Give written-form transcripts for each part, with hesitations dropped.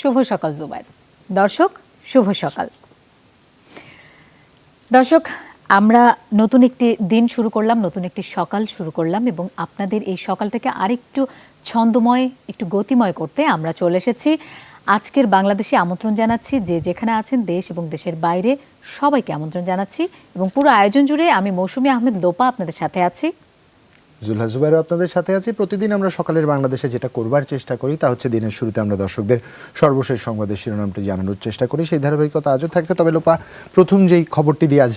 শুভ সকাল জুবায়ের। দর্শক শুভ সকাল। দর্শক, আমরা নতুন একটি দিন শুরু করলাম, নতুন একটি সকাল শুরু করলাম এবং আপনাদের এই সকালটাকে আরেকটু ছন্দময়, একটু গতিময় করতে আমরা চলে এসেছি। আজকের বাংলাদেশে আমন্ত্রণ জানাচ্ছি, যে যেখানে আছেন দেশ এবং দেশের বাইরে সবাইকে আমন্ত্রণ জানাচ্ছি এবং পুরো আয়োজন জুড়ে আমি মৌসুমী আহমেদ লোপা আপনাদের সাথে আছি। জুলহা জুবাইর আপনাদের সাথে আছি। প্রতিদিন আমরা সকালের বাংলাদেশে যেটা করবার চেষ্টা করি তা হচ্ছে দিনের শুরুতে আমরা দর্শকদের সর্বশেষ সংবাদের শিরোনামটি জানানোর চেষ্টা করি। সেই ধারাবাহিকতা আজও থাকছে। তবে লোপা, প্রথম যেই খবরটি দিয়ে আজ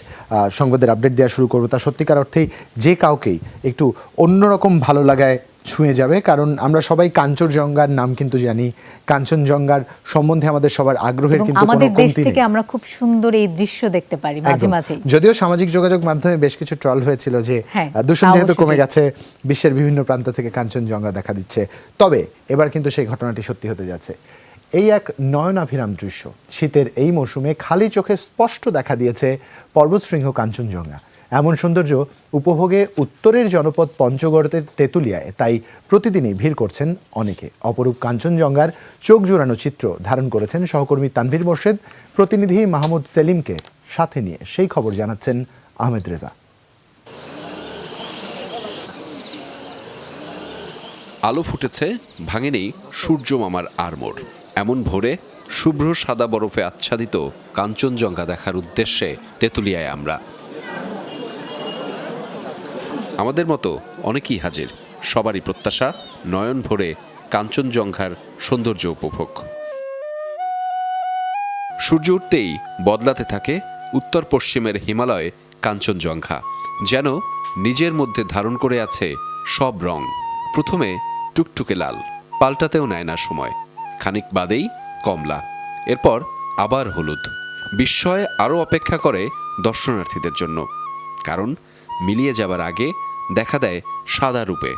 সংবাদের আপডেট দেওয়া শুরু করবো তা সত্যিকার অর্থেই যে কাউকেই একটু অন্যরকম ভালো লাগায় ছুঁয়ে যাবে, কারণ আমরা সবাই কাঞ্চনজঙ্ঘার নাম কিন্তু জানি। কাঞ্চনজঙ্ঘার সম্বন্ধে আমাদের সবার আগ্রহের কিন্তু কোনো আমাদের দেশ কমতি নেই। থেকে আমরা খুব সুন্দর এই দৃশ্য দেখতে পারি মাঝে মাঝে। যদিও সামাজিক যোগাযোগ মাধ্যমে বেশ কিছু ট্রল হয়েছিল যে দূষণ যেহেতু কমে গেছে, বিশ্বের বিভিন্ন প্রান্ত থেকে কাঞ্চনজঙ্ঘা দেখা দিচ্ছে। তবে এবার কিন্তু সেই ঘটনাটি সত্যি হতে যাচ্ছে। এই এক নয়নাভিরাম দৃশ্য শীতের এই মৌসুমে খালি চোখে স্পষ্ট দেখা দিয়েছে পর্বতশৃঙ্গ কাঞ্চনজঙ্ঘা। এমন সৌন্দর্য উপভোগে উত্তরের জনপদ পঞ্চগড়ের তেঁতুলিয়ায় তাই প্রতিদিনই ভিড় করছেন অনেকে। অপরূপ কাঞ্চনজঙ্ঘার চোখ জোড়ানো চিত্র ধারণ করেছেন সহকর্মী তানভীর মোর্শেদ। প্রতিনিধি মাহমুদ সেলিমকে সাথে নিয়ে সেই খবর জানাচ্ছেন আহমেদ রেজা। আলো ফুটেছে, ভাঙেনি সূর্য মামার আড়মোড়। এমন ভোরে শুভ্র সাদা বরফে আচ্ছাদিত কাঞ্চনজঙ্ঘা দেখার উদ্দেশ্যে তেঁতুলিয়ায় আমরা। আমাদের মতো অনেকেই হাজির, সবারই প্রত্যাশা নয়ন ভরে কাঞ্চনজঙ্ঘার সৌন্দর্য উপভোগ। সূর্য উঠতেই বদলাতে থাকে উত্তর পশ্চিমের হিমালয় কাঞ্চনজঙ্ঘা, যেন নিজের মধ্যে ধারণ করে আছে সব রং। প্রথমে টুকটুকে লাল, পাল্টাতেও নেয় না সময়, খানিক বাদেই কমলা, এরপর আবার হলুদ। বিস্ময় আরও অপেক্ষা করে দর্শনার্থীদের জন্য, কারণ মিলিয়ে যাবার আগে দেখা দেয় সাদা রূপে।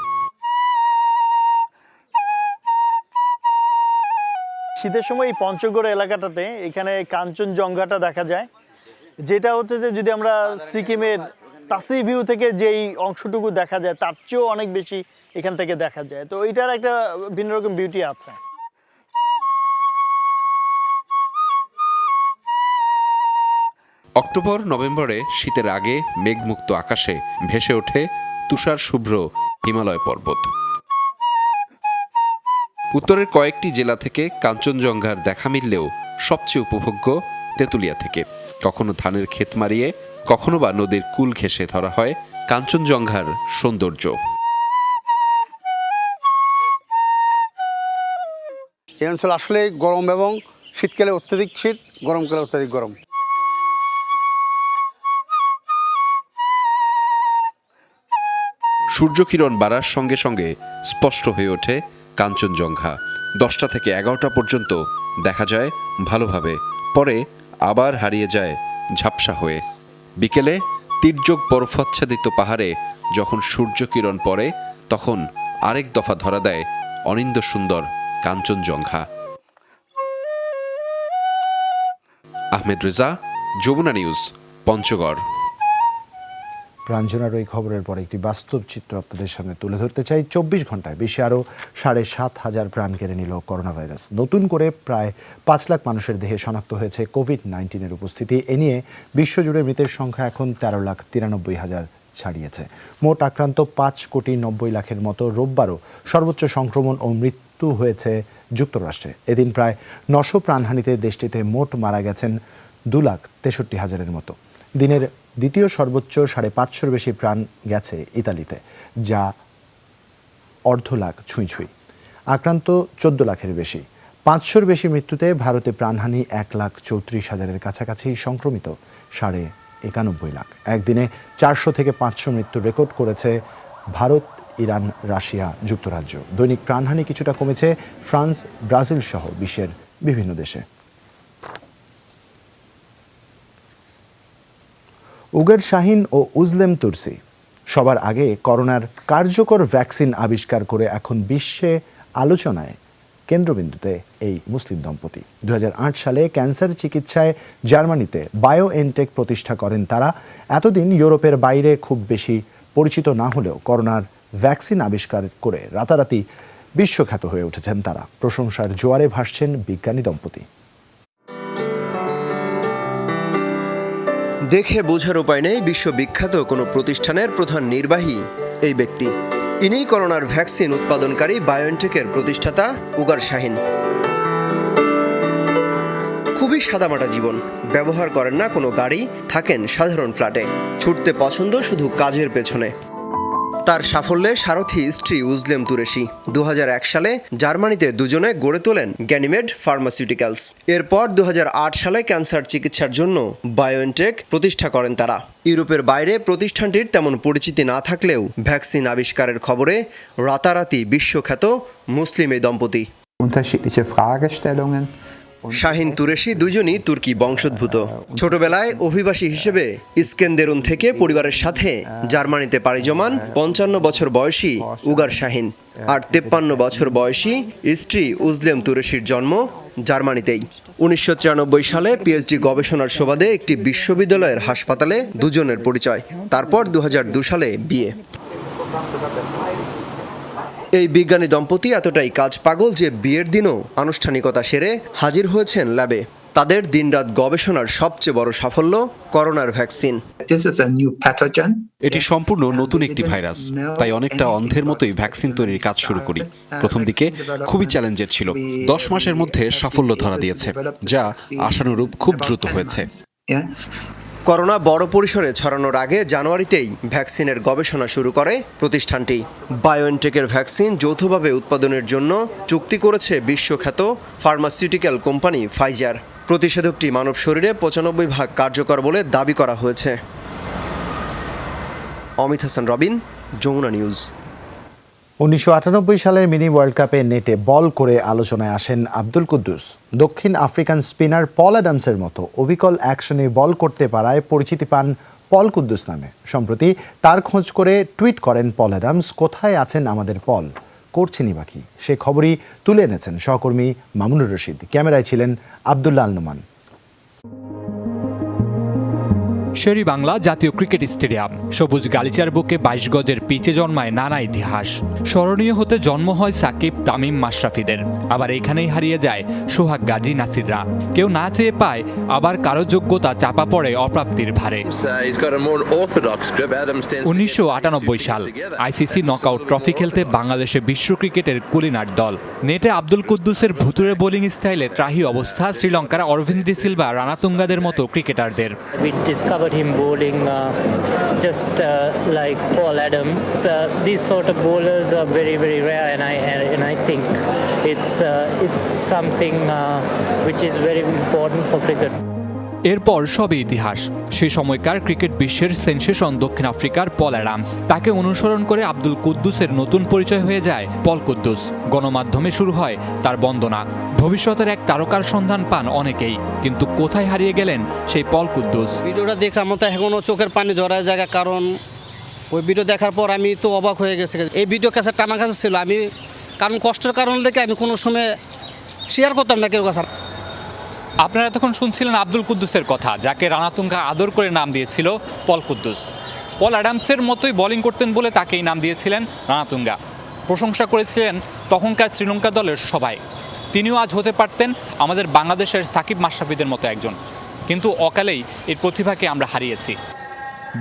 শীতের সময় এই পঞ্চগড় এলাকাটাতে এখানে কাঞ্চনজঙ্ঘাটা দেখা যায়, যেটা হচ্ছে যে যদি আমরা সিকিমের তাসি ভিউ থেকে যেই অংশটুকু দেখা যায় তার চেয়েও অনেক বেশি এখান থেকে দেখা যায়। তো এটার একটা ভিন্ন রকম বিউটি আছে। অক্টোবর নভেম্বরে শীতের আগে মেঘমুক্ত আকাশে ভেসে ওঠে তুষার শুভ্র হিমালয় পর্বত। উত্তরের কয়েকটি জেলা থেকে কাঞ্চনজঙ্ঘার দেখা মিললেও সবচেয়ে উপভোগ্য তেঁতুলিয়া থেকে। কখনো ধানের ক্ষেত মারিয়ে, কখনো বা নদীর কূল ঘেঁষে ধরা হয় কাঞ্চনজঙ্ঘার সৌন্দর্য। এই অঞ্চল আসলে গরম, এবং শীতকালে অত্যাধিক শীত, গরমকালে অত্যাধিক গরম। সূর্যকিরণ বাড়ার সঙ্গে সঙ্গে স্পষ্ট হয়ে ওঠে কাঞ্চনজঙ্ঘা। 10টা থেকে 11টা পর্যন্ত দেখা যায় ভালোভাবে, পরে আবার হারিয়ে যায় ঝাপসা হয়ে। বিকেলে তির্যক বরফাচ্ছাদিত পাহাড়ে যখন সূর্যকিরণ পড়ে, তখন আরেক দফা ধরা দেয় অনিন্দ্য সুন্দর কাঞ্চনজঙ্ঘা। আহমেদ রেজা, যমুনা নিউজ, পঞ্চগড়। প্রাঞ্জনার এই খবরের পর একটি বাস্তব চিত্র আপনাদের সামনে তুলে ধরতে চাই। 24 ঘন্টায় বিশ্বে আরও 7,500 প্রাণ কেড়ে নিল করোনা ভাইরাস। নতুন করে প্রায় 5 লাখ মানুষের দেহে শনাক্ত হয়েছে কোভিড-19-এর উপস্থিতি। এ নিয়ে বিশ্বজুড়ে মৃতের সংখ্যা এখন 13,93,000 ছাড়িয়েছে। মোট আক্রান্ত 5,90,00,000 মতো। রোববারও সর্বোচ্চ সংক্রমণ ও মৃত্যু হয়েছে যুক্তরাষ্ট্রে। এদিন প্রায় 900 প্রাণহানিতে দেশটিতে মোট মারা গেছেন 2,63,000-এর মতো। দিনের দ্বিতীয় সর্বোচ্চ 550 বেশি প্রাণ গেছে ইতালিতে, যা 1.5 লাখ ছুঁই। আক্রান্ত 14 লাখের বেশি। 500-র বেশি মৃত্যুতে ভারতে প্রাণহানি 1,34,000-এর কাছাকাছি। সংক্রমিত 91 লাখ। একদিনে 400 থেকে 500 মৃত্যুর রেকর্ড করেছে ভারত, ইরান, রাশিয়া, যুক্তরাজ্য। দৈনিক প্রাণহানি কিছুটা কমেছে ফ্রান্স, ব্রাজিল সহ বিশ্বের বিভিন্ন দেশে। উগের শাহিন ও উজলেম তুর্সি সবার আগে করোনার কার্যকর ভ্যাকসিন আবিষ্কার করে এখন বিশ্বে আলোচনায় কেন্দ্রবিন্দুতে এই মুসলিম দম্পতি। 2008 সালে ক্যান্সার চিকিৎসায় জার্মানিতে বায়োএনটেক প্রতিষ্ঠা করেন তারা। এতদিন ইউরোপের বাইরে খুব বেশি পরিচিত না হলেও করোনার ভ্যাকসিন আবিষ্কার করে রাতারাতি বিশ্বখ্যাত হয়ে উঠেছেন তারা। প্রশংসার জোয়ারে ভাসছেন বিজ্ঞানী দম্পতি। দেখে বোঝার উপায় নেই বিশ্ববিখ্যাত কোনো প্রতিষ্ঠানের প্রধান নির্বাহী এই ব্যক্তি। ইনিই করোনার ভ্যাকসিন উৎপাদনকারী বায়োএনটেকের প্রতিষ্ঠাতা উগার শাহিন। খুবই সাদামাটা জীবন, ব্যবহার করেন না কোনো গাড়ি, থাকেন সাধারণ ফ্ল্যাটে, ছুটতে পছন্দ শুধু কাজের পেছনে। তার সাফল্যে সারথি স্ত্রী উজলেম তুরেশি 2001 সালে জার্মানিতে দুজনে গড়ে তোলেন গ্যানিমেড ফার্মাসিউটিক্যালস। এরপর 2008 সালে ক্যান্সার চিকিৎসার জন্য বায়োএনটেক প্রতিষ্ঠা করেন তারা। ইউরোপের বাইরে প্রতিষ্ঠানটির তেমন পরিচিতি না থাকলেও ভ্যাকসিন আবিষ্কারের খবরে রাতারাতি বিশ্বখ্যাত মুসলিম এই দম্পতি। Unterschiedliche Fragestellungen. শাহিন তুরেশি দুজনই তুর্কি বংশোদ্ভূত। ছোটবেলায় অভিবাসী হিসেবে ইস্কেন্দেরুন থেকে পরিবারের সাথে জার্মানিতে পাড়ি জমান 55 বছর বয়সী উগার শাহিন। আর 53 বছর বয়সী স্ত্রী উজলেম তুরেশির জন্ম জার্মানিতেই। 1993 সালে পিএইচডি গবেষণার সুবাদে একটি বিশ্ববিদ্যালয়ের হাসপাতালে দুজনের পরিচয়। তারপর 2002 সালে বিয়ে। এই বিজ্ঞানী দম্পতি এতটাই কাজ পাগল যে বিয়ের দিনও আনুষ্ঠানিকতা সেরে হাজির হয়েছেন ল্যাবে। তাদের দিনরাত গবেষণার সবচেয়ে বড় সাফল্য করোনার ভ্যাকসিন। এটি সম্পূর্ণ নতুন একটি ভাইরাস, তাই অনেকটা অন্ধের মতোই ভ্যাকসিন তৈরির কাজ শুরু করি। প্রথম দিকে খুবই চ্যালেঞ্জের ছিল। 10 মাসের মধ্যে সাফল্য ধরা দিয়েছে, যা আশানুরূপ খুব দ্রুত হয়েছে। করোনা বড় পরিসরে ছড়ানোর আগে জানুয়ারিতেই ভ্যাকসিনের গবেষণা শুরু করে প্রতিষ্ঠানটি। বায়োএনটেকের ভ্যাকসিন যৌথভাবে উৎপাদনের জন্য চুক্তি করেছে বিশ্বখ্যাত ফার্মাসিউটিক্যাল কোম্পানি ফাইজার। প্রতিষেধকটি মানব শরীরে 95% কার্যকর বলে দাবি করা হয়েছে। অমিত হাসান রবিন, যমুনা নিউজ। 1998 সালের মিনি ওয়ার্ল্ড কাপে নেটে বল করে আলোচনায় আসেন আব্দুল কুদ্দুস। দক্ষিণ আফ্রিকান স্পিনার পল অ্যাডামসের মতো অবিকল অ্যাকশনে বল করতে পারায় পরিচিতি পান পল কুদ্দুস নামে। সম্প্রতি তার খোঁজ করে টুইট করেন পল অ্যাডামস, কোথায় আছেন আমাদের পল, করছেনই বাকি। সে খবরই তুলে এনেছেন সহকর্মী মামুনুর রশিদ। ক্যামেরায় ছিলেন আব্দুল্লাহ আল নোমান। শেরি বাংলা জাতীয় ক্রিকেট স্টেডিয়াম, সবুজ গালিচার বুকে 22 গজের পিচে জন্মায় নানা ইতিহাস। স্মরণীয় হতে জন্ম হয় সাকিব, তামিম, মাশরাফিদের। আবার এখানেই হারিয়ে যায় সোহাগ, গাজী, নাসিররা। কেউ না চেয়ে পায়, আবার কারো যোগ্যতা চাপা পড়ে অপ্রাপ্তির ভারে। 1998 সাল আইসিসি নকআউট ট্রফি খেলতে বাংলাদেশে বিশ্ব ক্রিকেটের কুলিনার দল। নেটে আব্দুল কুদ্দুসের ভুতুরে বোলিং স্টাইলে ত্রাহি অবস্থা শ্রীলঙ্কার অরবিন্দ ডি সিলভা, রানাতুঙ্গাদের মতো ক্রিকেটারদের। Him bowling just like Paul Adams. These sort of bowlers are very, very rare, and I think it's something which is very important for cricket. এরপর সবই ইতিহাস। সে সময়কার ক্রিকেট বিশ্বের সেনসেশন দক্ষিণ আফ্রিকার পল অ্যাডামস। তাকে অনুসরণ করে আব্দুল কুদ্দুসের নতুন পরিচয় হয়ে যায় পল কুদ্দুস। গণমাধ্যমে শুরু হয় তার বন্দনা। ভবিষ্যতের এক তারকার সন্ধান পান অনেকেই, কিন্তু কোথায় হারিয়ে গেলেন সেই পল কুদ্দুস? ভিডিওটা দেখার মতো এখনও চোখের পানি জড়ায় জায়গা, কারণ ওই ভিডিও দেখার পর আমি তো অবাক হয়ে গেছি। এই ভিডিও ক্যাসেটটা আমার কাছে ছিল, আমি কারণ কষ্টের কারণ দেখে আমি কোনো সময় শেয়ার করতাম না কেউ কাছে। আপনারা তখন শুনছিলেন আব্দুল কুদ্দুসের কথা, যাকে রানাতুঙ্গা আদর করে নাম দিয়েছিল পল কুদ্দুস। পল অ্যাডামসের মতোই বোলিং করতেন বলে তাকেই নাম দিয়েছিলেন রানাতুঙ্গা। প্রশংসা করেছিলেন তখনকার শ্রীলঙ্কা দলের সবাই। তিনিও আজ হতে পারতেন আমাদের বাংলাদেশের সাকিব, মাশরাফিদের মতো একজন, কিন্তু অকালেই এর প্রতিভাকে আমরা হারিয়েছি।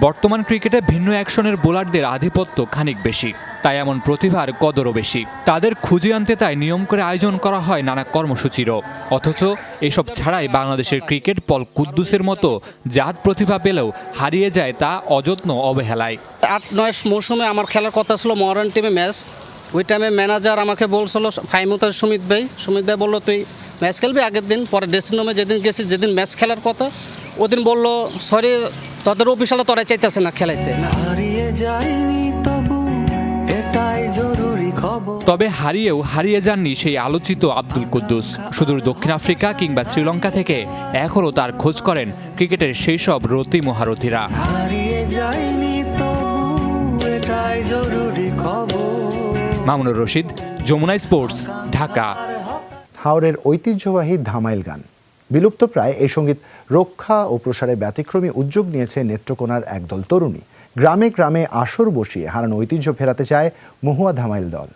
বর্তমান ক্রিকেটে ভিন্ন অ্যাকশনের বোলারদের আধিপত্য খানিক বেশি, তাই এমন প্রতিভার কদরও বেশি। তাদের খুঁজে আনতে তাই নিয়ম করে আয়োজন করা হয় নানা কর্মসূচিরও। অথচ এসব ছাড়াই বাংলাদেশের ক্রিকেট পল কুদ্দুসের মতো জাত প্রতিভা পেলেও হারিয়ে যায় তা অযত্ন অবহেলায়। 8-9 মৌসুমে আমার খেলার কথা ছিল মহারান টিমে ম্যাচ। ওই টাইমে ম্যানেজার আমাকে বলছিল ফাইমুতার সুমিত ভাই বললো তুই ম্যাচ খেলবি আগের দিন। পরে ড্রেসিং রুমে যেদিন গেছি, যেদিন ম্যাচ খেলার কথা, ওদিন বললো সরি তোদের অফিসালে তোরাই চাইতেছে না খেলাইতে। তবে হারিয়েও হারিয়ে যাননি সেই আলোচিত আব্দুল কুদ্দুস। সুদূর দক্ষিণ আফ্রিকা কিংবা শ্রীলঙ্কা থেকে এখনও তার খোঁজ করেন ক্রিকেটের সেই সব রতি মহারথীরা। মামুনুর রশিদ, যমুনা স্পোর্টস, ঢাকা। হাওরের ঐতিহ্যবাহী ধামাইল গান বিলুপ্ত প্রায় এই সঙ্গীত রক্ষা ও প্রসারে ব্যতিক্রমী উদ্যোগ নিয়েছে নেত্রকোনার একদল তরুণী। গ্রামে গ্রামে আসর বসিয়ে হারানো ঐতিহ্য ফেরাতে চায় মহুয়া ধামাইল দল।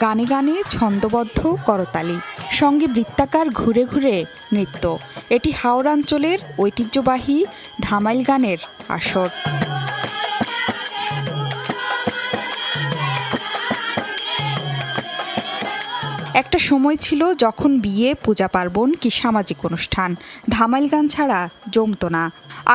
গানে গানে ছন্দবদ্ধ করতালি, সঙ্গে বৃত্তাকার ঘুরে ঘুরে নৃত্য। এটি হাওড় অঞ্চলের ঐতিহ্যবাহী ধামাইল গানের আসর। একটা সময় ছিল যখন বিয়ে, পূজা পার্বণ কি সামাজিক অনুষ্ঠান ধামাইল গান ছাড়া জমতো না।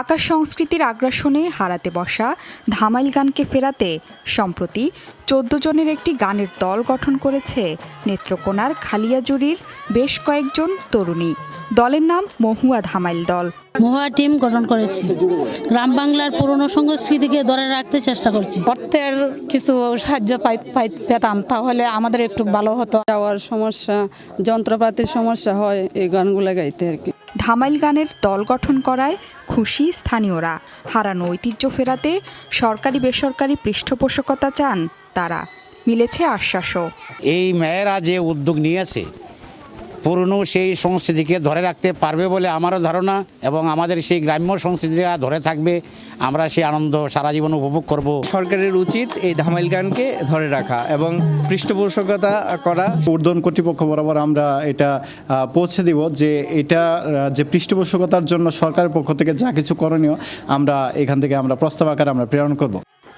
আকাশ সংস্কৃতির আগ্রাসনে হারাতে বসা ধামাইল গানকে ফেরাতে সম্প্রতি 14 জনের একটি গানের দল গঠন করেছে নেত্রকোনার খালিয়াজুড়ির বেশ কয়েকজন তরুণী। দলের নাম মহুয়া ধামাইল দল। মহুয়া টিম গঠন করেছি, গ্রাম বাংলার পুরনো সংস্কৃতিকে ধরে রাখতে চেষ্টা করছি। অর্থের কিছু সাহায্য পেতাম তাহলে আমাদের একটু ভালো হতো। যাওয়ার সমস্যা, যন্ত্রপাতির সমস্যা হয় এই গানগুলো গাইতে আর কি। ধামাইল গানের দল গঠন করায় খুশি স্থানীয়রা। হারানো ঐতিহ্য ফেরাতে সরকারি বেসরকারি পৃষ্ঠপোষকতা চান তারা। মিলেছে আশ্বাসও। এই মেয়েরা যে উদ্যোগ নিয়েছে পুরনো সেই সংস্কৃতিকে ধরে রাখতে পারবে বলে আমারও ধারণা, এবং আমাদের সেই গ্রাম্য সংস্কৃতিটা ধরে থাকবে। আমরা সেই আনন্দ সারা জীবন উপভোগ করব। সরকারের উচিত এই ধামাইল গানকে ধরে রাখা এবং পৃষ্ঠপোষকতা করা। ঊর্ধ্বতন কর্তৃপক্ষ বরাবর আমরা এটা পৌঁছে দিব যে এটা যে পৃষ্ঠপোষকতার জন্য সরকারের পক্ষ থেকে যা কিছু করণীয় আমরা এখান থেকে আমরা প্রস্তাব আকারে আমরা প্রেরণ করব।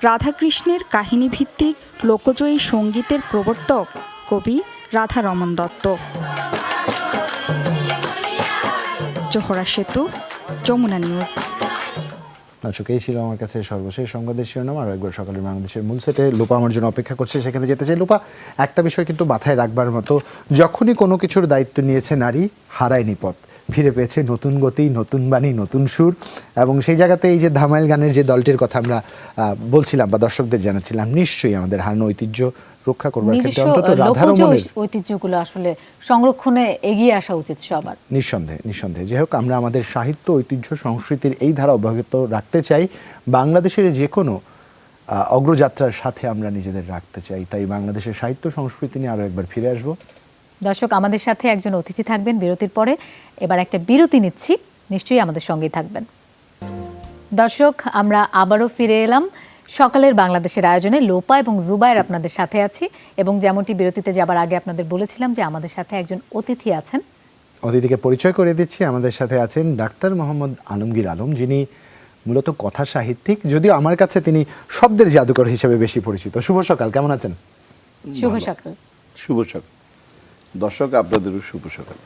রাধাকৃষ্ণের কাহিনী ভিত্তিক লোকজয়ী সঙ্গীতের প্রবর্তক কবি রাধারমন দত্ত। জোহরা সেতু, যমুনা নিউজ। দর্শক, এই ছিল আমার কাছে সর্বশেষ সংবাদের শিরোনাম। আর একবার সকালের বাংলাদেশের মূল সেটে লোপা আমার জন্য অপেক্ষা করছে, সেখানে যেতে চাই। লোপা, একটা বিষয় কিন্তু মাথায় রাখবার মতো, যখনই কোনো কিছুর দায়িত্ব নিয়েছে নারী, হারায়নি পথ, ফিরে পেয়েছে নতুন গতি, নতুন বাণী, নতুন সুর। এবং সেই জায়গাতে এই যে ধামাইল গানের যে দলটির কথা আমরা বলছিলাম বা দর্শকদের জানাচ্ছিলাম, নিশ্চয়ই আমাদের হারানো ঐতিহ্য রক্ষা করবার ক্ষেত্রে অন্তত রাধারমণের ঐতিহ্যগুলো আসলে সংরক্ষণে এগিয়ে আসা উচিত সবার। নিঃসন্দেহে যাই হোক, আমরা আমাদের সাহিত্য, ঐতিহ্য, সংস্কৃতির এই ধারা অব্যাহত রাখতে চাই। বাংলাদেশের যে কোনো অগ্রযাত্রার সাথে আমরা নিজেদের রাখতে চাই। তাই বাংলাদেশের সাহিত্য সংস্কৃতি নিয়ে আরও একবার ফিরে আসবো। দর্শক, আমাদের সাথে একজন অতিথি থাকবেন বিরতির পরে। এবার একটা বিরতি নিচ্ছি, নিশ্চয়ই আমাদের সঙ্গেই থাকবেন। দর্শক, আমরা আবারও ফিরে এলাম সকালের বাংলাদেশের আয়োজনে। লোপা এবং জুবায়ের আপনাদের সাথে আছি, এবং যেমনটি বিরতিতে যাবার আগে আপনাদের বলেছিলাম যে আমাদের সাথে একজন অতিথি আছেন। অতিথিকে পরিচয় করে দিচ্ছি। আমাদের সাথে আছেন ডাক্তার মোহাম্মদ আলমগীর আলম, যিনি মূলত কথা সাহিত্যিক, যদিও আমার কাছে তিনি শব্দের জাদুকর হিসেবে বেশি পরিচিত। শুভ সকাল, কেমন আছেন? শুভ সকাল। শুভ সকাল দর্শক, আপনাদেরও শুভ সকাল।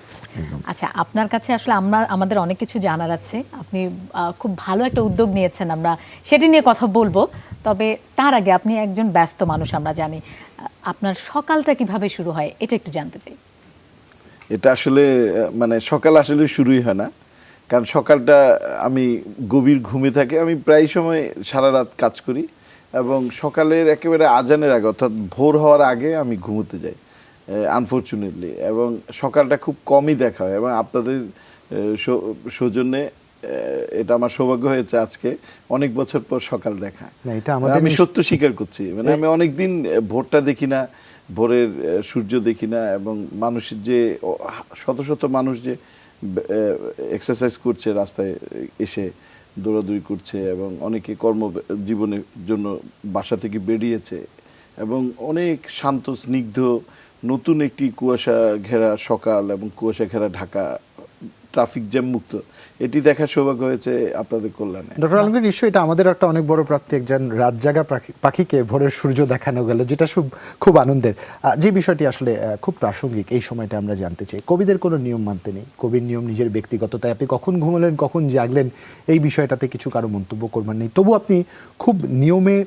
আচ্ছা, আপনার কাছে আসলে আমাদের অনেক কিছু জানার আছে। আপনি খুব ভালো একটা উদ্যোগ নিয়েছেন, আমরা সেটি নিয়ে কথা বলবো। তবে তার আগে, আপনি একজন ব্যস্ত মানুষ আমরা জানি, আপনার সকালটা কিভাবে শুরু হয় এটা একটু জানতে চাই। এটা আসলে মানে সকাল আসলে শুরুই হয় না, কারণ সকালটা আমি গভীর ঘুমে থাকি। আমি প্রায় সময় সারা রাত কাজ করি এবং সকালের একেবারে আজানের আগে, অর্থাৎ ভোর হওয়ার আগে আমি ঘুমোতে যাই আনফরচুনেটলি। এবং সকালটা খুব কমই দেখা হয়, এবং আপনাদের সৌজন্যে এটা আমার সৌভাগ্য হয়েছে আজকে অনেক বছর পর সকাল দেখা। আমি সত্য স্বীকার করছি, মানে আমি অনেকদিন ভোরটা দেখি না, ভোরের সূর্য দেখি না। এবং মানুষের যে শত শত মানুষ যে এক্সারসাইজ করছে, রাস্তায় এসে দৌড়াদৌড়ি করছে, এবং অনেকে কর্মজীবনের জন্য বাসা থেকে বেরিয়েছে, এবং অনেক শান্ত স্নিগ্ধ নতুন একটি কুয়াশা ঘেরা সকাল এবং কুয়াশা ঘেরা ঢাকা, ট্রাফিক জ্যাম মুক্ত, এটি দেখার সৌভাগ্য হয়েছে আপনাদের কল্যাণে। ডক্টর আলমগীর, নিশ্চয়ই এটা আমাদের একটা অনেক বড় প্রাপ্তি, একজন রাত জাগা পাখিকে ভোরের সূর্য দেখানো গেল, যেটা খুব আনন্দের। যে বিষয়টি আসলে খুব প্রাসঙ্গিক এই সময়টা আমরা জানতে চাই। কবিদের কোনো নিয়ম মানতে নেই, কবির নিয়ম নিজের ব্যক্তিগত, তাই আপনি কখন ঘুমালেন, কখন জাগলেন, এই বিষয়টাতে কিছু কারো মন্তব্য করবার নেই। তবু আপনি খুব নিয়মে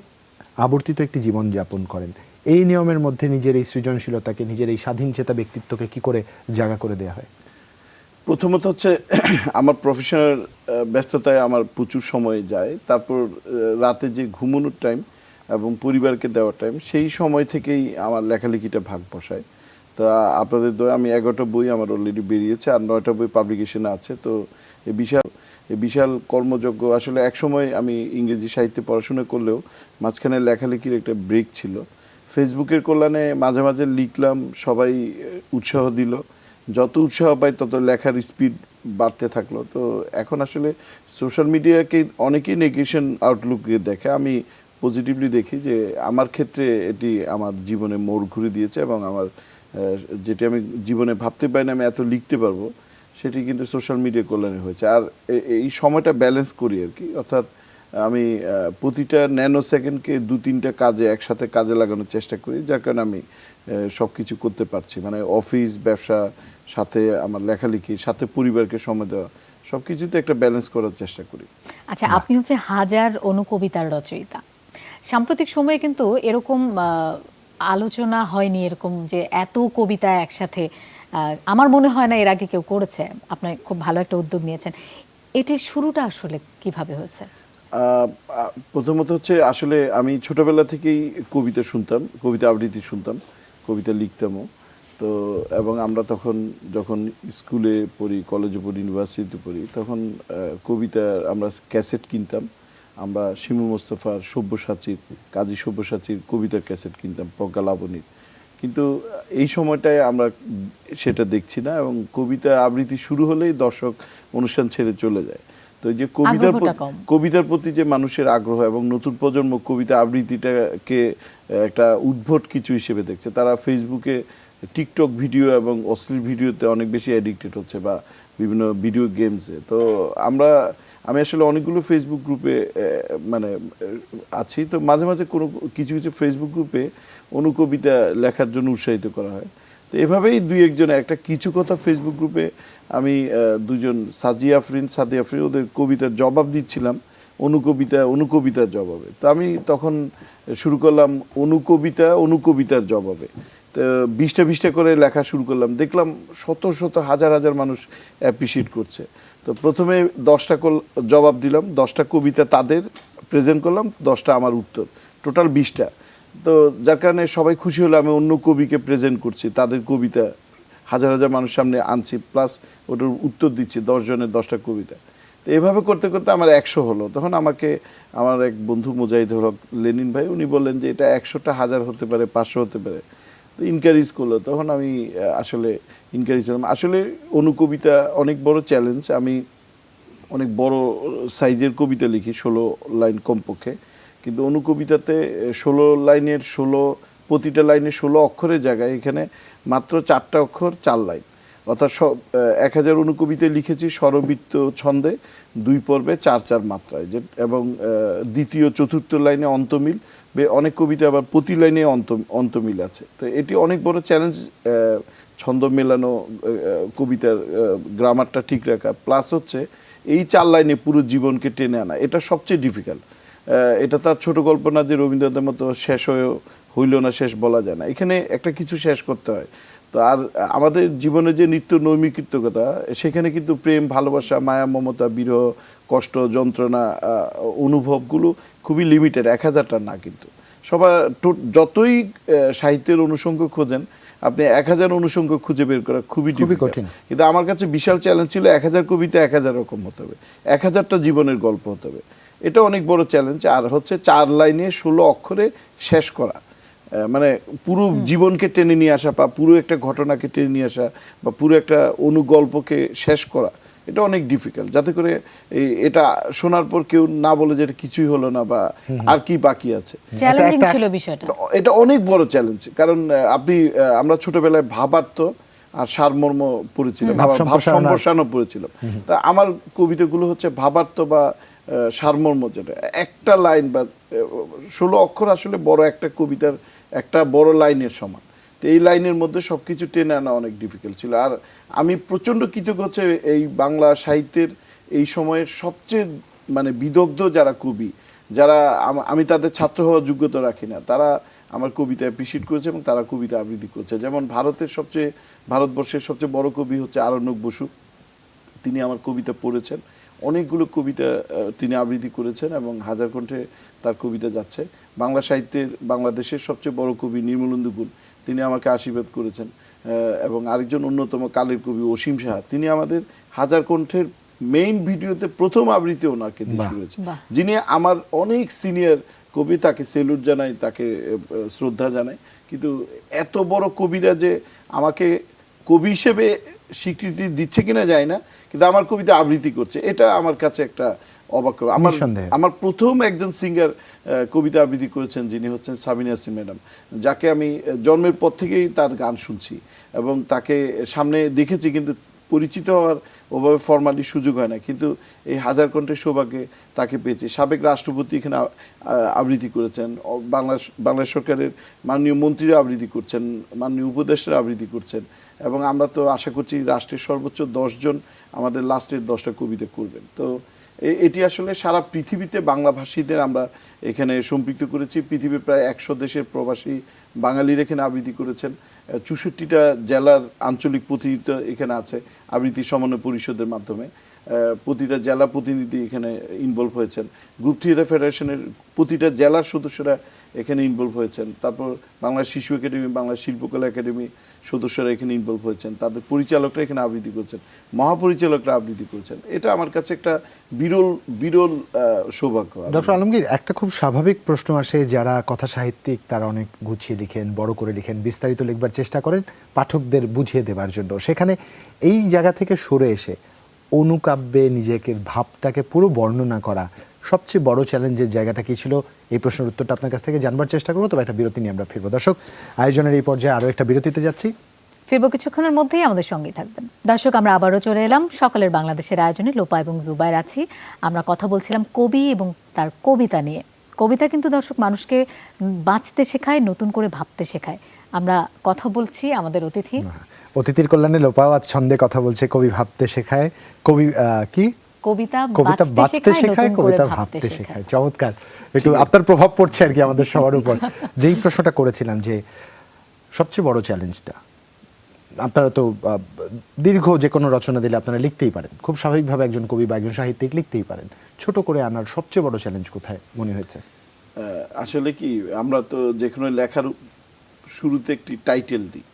আবর্তিত একটি জীবন যাপন করেন। এই নিয়মের মধ্যে নিজের এই সৃজনশীলতাকে, নিজের এই স্বাধীন চেতা ব্যক্তিত্বকে কি করে জাগা করে দেওয়া হয়? প্রথমত হচ্ছে আমার প্রফেশনাল ব্যস্ততায় আমার প্রচুর সময় যায়। তারপর রাতে যে ঘুমানোর টাইম এবং পরিবারকে দেওয়ার টাইম, সেই সময় থেকেই আমার লেখালেখিটা ভাগ বসায়। তা আপনাদের দয়া আমি 11টা বই আমার অলরেডি বেরিয়েছে, আর 9টা বই পাবলিকেশনে আছে। তো এই বিশাল কর্মযজ্ঞ আসলে একসময় আমি ইংরেজি সাহিত্যে পড়াশোনা করলেও মাঝখানে লেখালেখির একটা ব্রেক ছিল। ফেসবুকের কল্যাণে মাঝে মাঝে লিখলাম, সবাই উৎসাহ দিল, যত উৎসাহ পাই তত লেখার স্পিড বাড়তে থাকলো। তো এখন আসলে সোশ্যাল মিডিয়াকে অনেকেই নেগেশন আউটলুক দিয়ে দেখে, আমি পজিটিভলি দেখি যে আমার ক্ষেত্রে এটি আমার জীবনে মোড় ঘুরে দিয়েছে এবং আমার যেটি আমি জীবনে ভাবতে পারি না আমি এত লিখতে পারবো সেটি কিন্তু সোশ্যাল মিডিয়া কল্যাণে হয়েছে। আর এই সময়টা ব্যালেন্স করি আর কি, অর্থাৎ আমি প্রতিটা ন্যানো সেকেন্ডকে 2-3টা কাজে একসাথে কাজে লাগানোর চেষ্টা করি, যার কারণে আমি সব কিছু করতে পারছি, মানে অফিস, ব্যবসা, সাথে আমার লেখালেখি, সাথে পরিবারকে সময় দেওয়া, সব কিছুতে একটা ব্যালেন্স করার চেষ্টা করি। আচ্ছা, আপনি হচ্ছে হাজার অনুকবিতার রচয়িতা। সাম্প্রতিক সময়ে কিন্তু এরকম আলোচনা হয়নি এরকম যে এত কবিতা একসাথে, আমার মনে হয় না এর আগে কেউ করেছে। আপনি খুব ভালো একটা উদ্যোগ নিয়েছেন। এটির শুরুটা আসলে কিভাবে হয়েছে? প্রথমত হচ্ছে আসলে আমি ছোটবেলা থেকেই কবিতা শুনতাম, কবিতা আবৃত্তি শুনতাম, কবিতা লিখতামও। তো এবং আমরা তখন যখন স্কুলে পড়ি, কলেজে পড়ি, ইউনিভার্সিটিতে পড়ি, তখন কবিতা আমরা ক্যাসেট কিনতাম। আমরা শিমু মোস্তফার, সব্যসাচীর, কাজী সব্যসাচীর কবিতার ক্যাসেট কিনতাম, প্রজ্ঞা লাবণীর। কিন্তু এই সময়টায় আমরা সেটা দেখছি না এবং কবিতা আবৃত্তি শুরু হলেই দর্শক অনুষ্ঠান ছেড়ে চলে যায়। তো এই যে কবিতার প্রতি যে মানুষের আগ্রহ এবং নতুন প্রজন্ম কবিতা আবৃত্তিটাকে একটা উদ্ভট কিছু হিসেবে দেখছে, তারা ফেসবুকে টিকটক ভিডিও এবং অশ্লীল ভিডিওতে অনেক বেশি অ্যাডিক্টেড হচ্ছে বা বিভিন্ন ভিডিও গেমসে। তো আমি আসলে অনেকগুলো ফেসবুক গ্রুপে মানে আছি, তো মাঝে মাঝে কিছু ফেসবুক গ্রুপে অনুকবিতা লেখার জন্য উৎসাহিত করা হয়। তো এভাবেই 2-1 একটা কিছু কথা ফেসবুক গ্রুপে আমি 2জন সাদিয়া আফরিন ওদের কবিতার জবাব দিচ্ছিলাম, অনুকবিতার জবাবে। তো আমি তখন শুরু করলাম অনুকবিতার জবাবে। তো 20টা করে লেখা শুরু করলাম, দেখলাম শত হাজার মানুষ অ্যাপ্রিসিয়েট করছে। তো প্রথমে 10টা জবাব দিলাম, 10টা কবিতা তাদের প্রেজেন্ট করলাম, 10টা আমার উত্তর, টোটাল 20টা। তো যার কারণে সবাই খুশি হলো, আমি অন্য কবিকে প্রেজেন্ট করছি, তাদের কবিতা হাজার মানুষ সামনে আনছি, প্লাস ওটার উত্তর দিচ্ছি, 10 জনের 10টা কবিতা। তো এভাবে করতে করতে আমার 100 হলো। তখন আমাকে আমার এক বন্ধু মুজাহিদ হক লেনিন ভাই, উনি বললেন যে এটা 100টা 1000 হতে পারে, 500 হতে পারে, ইনকারেজ করলো। তখন আমি আসলে ইনকারেজ হলাম। আসলে অনুকবিতা অনেক বড় চ্যালেঞ্জ। আমি অনেক বড় সাইজের কবিতা লিখি, 16 লাইন কমপক্ষে, কিন্তু অনুকবিতাতে 16 লাইনের 16 প্রতিটা লাইনে 16 অক্ষরের জায়গায় এখানে মাত্র 4টা অক্ষর, 4 লাইন, অর্থাৎ 1000 অনুকবিতায় লিখেছি স্বরবৃত্ত ছন্দে 2 পর্বে 4 মাত্রায়, এবং দ্বিতীয় চতুর্থ লাইনে অন্তমিল, অনেক কবিতা আবার প্রতি লাইনে অন্তমিল আছে। তো এটি অনেক বড় চ্যালেঞ্জ, ছন্দ মেলানো, কবিতার গ্রামারটা ঠিক রাখা, প্লাস হচ্ছে এই 4 লাইনে পুরো জীবনকে টেনে আনা, এটা সবচেয়ে ডিফিকাল্ট। এটা তার ছোট গল্প না যে রবীন্দ্রনাথের মতো শেষ হইল না, শেষ বলা যায় না, এখানে একটা কিছু শেষ করতে হয়। তো আর আমাদের জীবনে যে নিত্য নৈমিত্তিকতা, সেখানে কিন্তু প্রেম, ভালোবাসা, মায়া, মমতা, বিরহ, কষ্ট, যন্ত্রণা, অনুভবগুলো খুবই লিমিটেড, 1000টা না। কিন্তু সবার যতই সাহিত্যের অনুষঙ্গ খোঁজেন, আপনি 1000 অনুষঙ্গ খুঁজে বের করা খুবই কঠিন। কিন্তু আমার কাছে বিশাল চ্যালেঞ্জ ছিল 1000 কবিতা 1000 রকম হতে হবে, 1000টা জীবনের গল্প হতে হবে, এটা অনেক বড় চ্যালেঞ্জ। আর হচ্ছে 4 লাইনে 16 অক্ষরে শেষ করা, মানে পুরো জীবনকে টেনে নিয়ে আসা, বা পুরো একটা ঘটনাকে টেনে নিয়ে আসা, বা পুরো একটা অনুগল্পকে শেষ করা, এটা অনেক ডিফিকাল্ট, যাতে করে এটা শোনার পর কেউ না বলে যে এটা কিছুই হলো না বা আর কি বাকি আছে। চ্যালেঞ্জিং ছিল বিষয়টা, এটা অনেক বড় চ্যালেঞ্জ। কারণ আমরা ছোটবেলায় ভাবার্থ আর সারমর্ম পড়েছিলাম, ভাব সম্প্রসারণও পড়েছিলাম। তা আমার কবিতাগুলো হচ্ছে ভাবার্থ বা সারমর্ম, যেটা একটা লাইন বা 16 অক্ষর আসলে বড় একটা কবিতার একটা বড় লাইনের সমান। তো এই লাইনের মধ্যে সব কিছু টেনে আনা অনেক ডিফিকাল্ট ছিল। আর আমি প্রচণ্ড কৃতজ্ঞ হচ্ছে এই বাংলা সাহিত্যের এই সময়ের সবচেয়ে মানে বিদগ্ধ যারা কবি, যারা আমি তাদের ছাত্র হওয়ার যোগ্যতা রাখি না, তারা আমার কবিতা অ্যাপ্রিসিয়েট করেছে এবং তারা কবিতা আবৃত্তি করছে। যেমন ভারতবর্ষের সবচেয়ে বড় কবি হচ্ছে আরণ্যক বসু, তিনি আমার কবিতা পড়েছেন, অনেকগুলো কবিতা তিনি আবৃত্তি করেছেন এবং হাজার কণ্ঠে তার কবিতা যাচ্ছে। বাংলা সাহিত্যের বাংলাদেশের সবচেয়ে বড় কবি নির্মলেন্দু গুণ, তিনি আমাকে আশীর্বাদ করেছেন, এবং আরেকজন অন্যতম কালের কবি অসীম সাহা, তিনি আমাদের হাজার কণ্ঠের মেইন ভিডিওতে প্রথম আবৃত্তি ওনাকে দিয়ে শুরু হয়েছে, যিনি আমার অনেক সিনিয়র কবি, তাকে সেলুট জানাই, তাকে শ্রদ্ধা জানাই। কিন্তু এত বড় কবিরা যে আমাকে কবি হিসেবে স্বীকৃতি দিচ্ছে কিনা যায় না, কিন্তু আমার কবিতা আবৃত্তি করছে, এটা আমার কাছে একটা অবাক করবে। আমার প্রথম একজন সিঙ্গার কবিতা আবৃত্তি করেছেন যিনি হচ্ছেন সাবিনা ইয়াসমিন ম্যাডাম, যাকে আমি জন্মের পর থেকেই তার গান শুনছি এবং তাকে সামনে দেখেছি, কিন্তু পরিচিত হওয়ার ওভাবে ফর্মালি সুযোগ হয় না, কিন্তু এই হাজার কণ্ঠের সৌভাগ্যে তাকে পেয়েছি। সাবেক রাষ্ট্রপতি এখানে আবৃত্তি করেছেন, বাংলাদেশ সরকারের মাননীয় মন্ত্রীরা আবৃত্তি করছেন, মাননীয় উপদেষ্টারা আবৃত্তি করছেন, এবং আমরা তো আশা করছি রাষ্ট্রের সর্বোচ্চ 10 জন আমাদের লাস্টের 10টা কবিতা করবেন। তো এটি আসলে সারা পৃথিবীতে বাংলা ভাষীদের আমরা এখানে সম্পৃক্ত করেছি। পৃথিবীর প্রায় 100 দেশের প্রবাসী বাঙালিরা এখানে আবৃত্তি করেছেন। 64টা জেলার আঞ্চলিক প্রতিনিধিত্ব এখানে আছে আবৃত্তি সমন্বয় পরিষদের মাধ্যমে। প্রতিটা জেলা প্রতিনিধি এখানে ইনভলভ হয়েছেন। গ্রুপ থিয়েটার ফেডারেশনের প্রতিটা জেলার সদস্যরা এখানে ইনভলভ হয়েছেন। তারপর বাংলা শিশু একাডেমি, বাংলা শিল্পকলা একাডেমি সদস্যরা এখানে ইনভলভ হয়েছেন, তাদের পরিচালকরা এখানে আবৃত্তি করছেন, মহাপরিচালকরা আবৃত্তি করছেন। এটা আমার কাছে একটা বিরল সৌভাগ্য। ডক্টর আলমগীর, একটা খুব স্বাভাবিক প্রশ্ন আসে, যারা কথা সাহিত্যিক তারা অনেক গুছিয়ে লিখেন, বড় করে লিখেন, বিস্তারিত লিখবার চেষ্টা করেন পাঠকদের বুঝিয়ে দেবার জন্য। সেখানে এই জায়গা থেকে সরে এসে অনুকাব্যে নিজেকে ভাবটাকে পুরো বর্ণনা করা সবচেয়ে বড় চ্যালেঞ্জের জায়গাটা কি ছিল? এই প্রশ্নের উত্তরটা আপনার কাছ থেকে জানবার চেষ্টা করবো, তবে একটা বিরতি নিয়ে আমরা ফিরবো। দর্শক, আয়োজনের এই পর্যায়ে আরও একটা বিরতিতে যাচ্ছি, ফিরবো কিছুক্ষণের মধ্যেই, আমাদের সঙ্গেই থাকবেন। দর্শক, আমরা আবারও চলে এলাম সকালের বাংলাদেশের আয়োজনে। লোপা এবং জুবাইর আছি, আমরা কথা বলছিলাম কবি এবং তার কবিতা নিয়ে। কবিতা কিন্তু দর্শক মানুষকে বাঁচতে শেখায়, নতুন করে ভাবতে শেখায়। আমরা কথা বলছি আমাদের অতিথির কল্যাণে লোপাও আজ ছন্দে কথা বলছে। কবি ভাবতে শেখায়, কবি কি কবিতা বাঁচতে শেখায়, কবিতা ভাবতে শেখায়। চমৎকার, একটু আপনার প্রভাব পড়ছে আর কি আমাদের সবার উপর। যেই প্রশ্নটা করেছিলাম যে সবচেয়ে বড় চ্যালেঞ্জটা, আপনারা তো দীর্ঘ যে কোনো রচনা দিলে আপনারা লিখতেই পারেন, খুব স্বাভাবিকভাবে একজন কবি বা একজন সাহিত্যিক লিখতেই পারেন, ছোট করে আনার সবচেয়ে বড় চ্যালেঞ্জ কোথায় মনে হয়েছে? আসলে কি, আমরা তো যে কোনো লেখার শুরুতে একটি টাইটেল দিই,